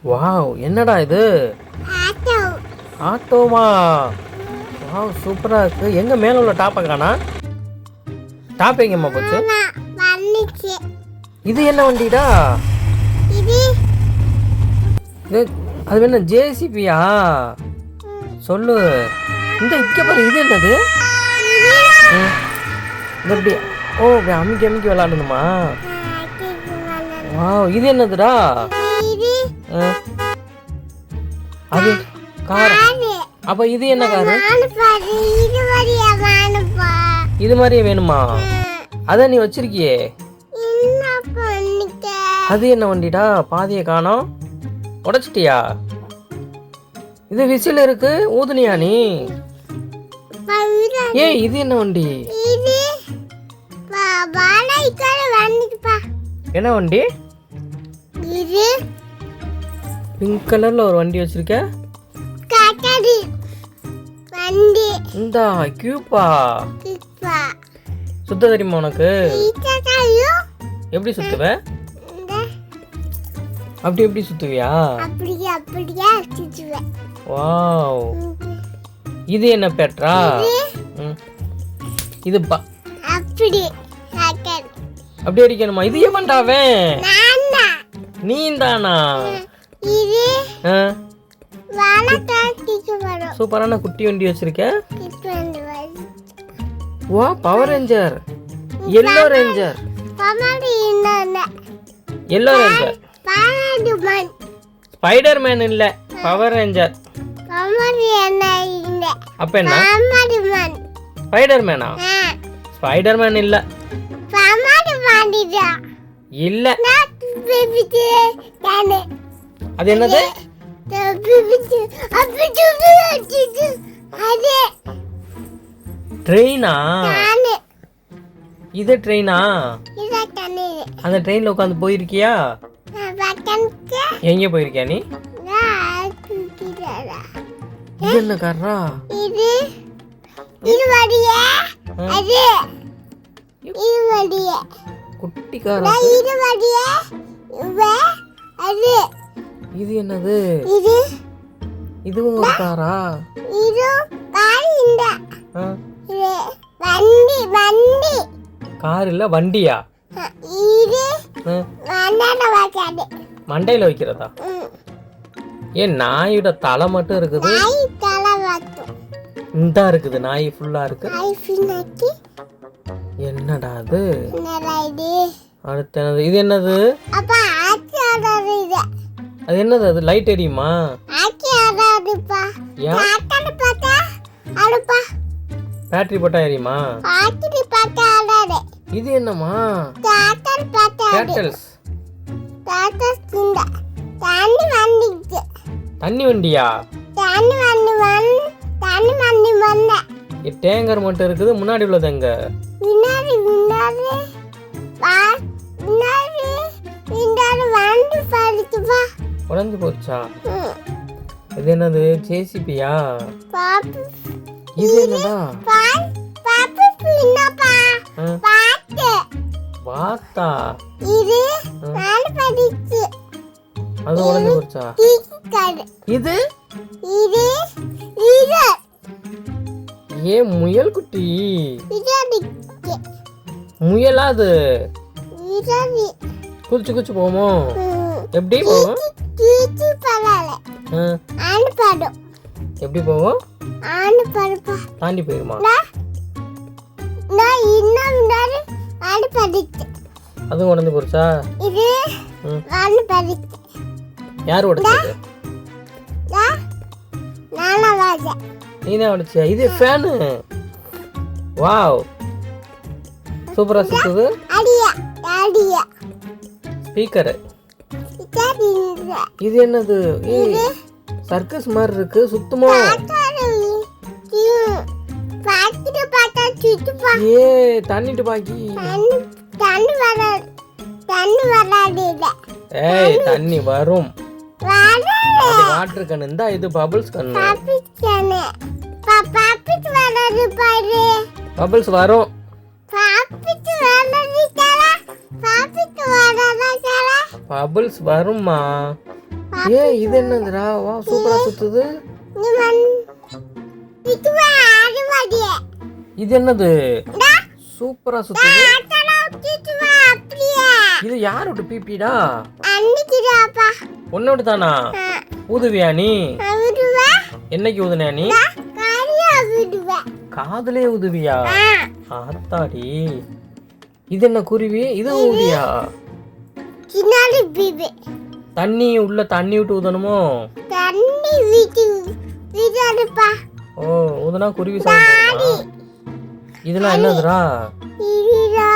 Wow, என்னடா இது? Auto. ஆட்டோவா? Wow, சூப்பரா இருக்கு. எங்க மேல உள்ள டாப்பை காணா? டாப் எங்கம்மா போச்சு? வந்துச்சு. இது என்ன வண்டிடா? இது அது என்ன ஜேசிபியா? சொல்லு. இந்த இங்க பாரு, இது என்னது? இது எப்படி? ஓ, அமுக்கி அமுக்கி விளையாடணுமா? வாவ், இது என்னதுடா? அது கார். அப்ப இது என்ன காரு? இது மாதிரியே வேணுமா? அதான் நீ வச்சிருக்கியே. அது என்ன வண்டிடா? பாதியை காணோம். உடைச்சிட்டியா? இது விசில் இருக்கு, ஊதுனியா நீ? ஏய், இது என்ன வண்டி? என்ன வண்டி? பிங்க் கலர்ல ஒரு வண்டி வச்சிருக்க. இந்த கியூப்பா சுத்த தெரியுமா உனக்கு? எப்படி சுத்துவ? அப்படி எப்படி சுத்துவியா? வாவ், இது என்ன பெட்ரா? இது அப்படி அடிக்கணுமா? இது ஏமாண்டாவே நீ தானா? சூப்பரான குட்டி வண்டி வச்சிருக்க. வா, power ranger, yellow ranger, yellow ranger, spider man இல்ல, பவர் ரேஞ்சர். அப்ப என்ன? ஸ்பைடர் மேனா? ஸ்பைடர் மேன் இல்ல. இல்ல. அது என்னது? ட்ரெயினா? இது ட்ரெயினா? அந்த ட்ரெயின்ல உட்காந்து போயிருக்கியா? எங்க போயிருக்கியா நீ? இது என்ன காரா? குட்டி காரா? இது என்னது? இதுவும் ஒரு காரா? கார் இல்ல, வண்டியா? மண்டையில வைக்கிறதா? ஏன் நாயோட தலை மட்டும் இருக்குது? இந்த இருக்குது, நாய் ஃபுல்லா இருக்கு. என்னடா அது? அடுத்து இது என்னது? அது என்னது? அது லைட் எரியுமா? பேட்டரி போட்டா எரியுமா? இது என்னமா? கேட்டல்ஸ். தண்ணி வண்டியா? டேங்கர் மட்டும் இருக்குது. முன்னாடி உள்ளது எங்க? உடஞ்சு போச்சா? இது என்னது? ஜேசிபியா? இது என்னடா? வாத்தா? அது உடஞ்சு போச்சா? இது ஏன் முயல் குட்டி? முயலா அது? குதிச்சு குதிச்சு போமோ? எப்படி போவோம்? எப்படி போவோம்? தாண்டி போயிருமா? அதுவும் உடஞ்சு போச்சா? யார் உடைச்சது? நீதான் உடைச்சியா? இது ஃபேனு. வாவ், சூப்பரா சுத்துது. ஸ்பீக்கர். இது என்னது? சர்க்கஸ் மாதிரி இருக்கு, சுத்துமோ? ஏ, தண்ணிட்டு பாக்கி. ஏய், தண்ணி வரும். வாட்டர் கண்ணு. இந்த இது பபிள்ஸ் கண்ணு. பபிள்ஸ் வரும். பபிள்ஸ் வரும்மா. ஏ இது என்னதுடா? வா சூப்பரா சுத்துது. நீ இது ஆடுவாடி. இது என்னது? சூப்பரா சுத்துது. அப்படியே இது யார் விட்டு பிபிடா? அன்னிக்குடாப்பா. உன்னோட தானா? ஊதுவியா நீ? அவடுவா. என்னைக்கு ஊதுனே நீ? காரியா அவடுவா. காதுலே ஊதுவியா? ஆத்தாடி. இது என்ன குருவி? இது ஊதியா? சின்னாடி பிபி. தண்ணி உள்ள தண்ணி விட்டு ஊதணுமோ? தண்ணி வீட்டுப்பா. ஓ ஊதுனா குருவி சவுண்ட். இதெல்லாம் என்னதுடா? இதுடா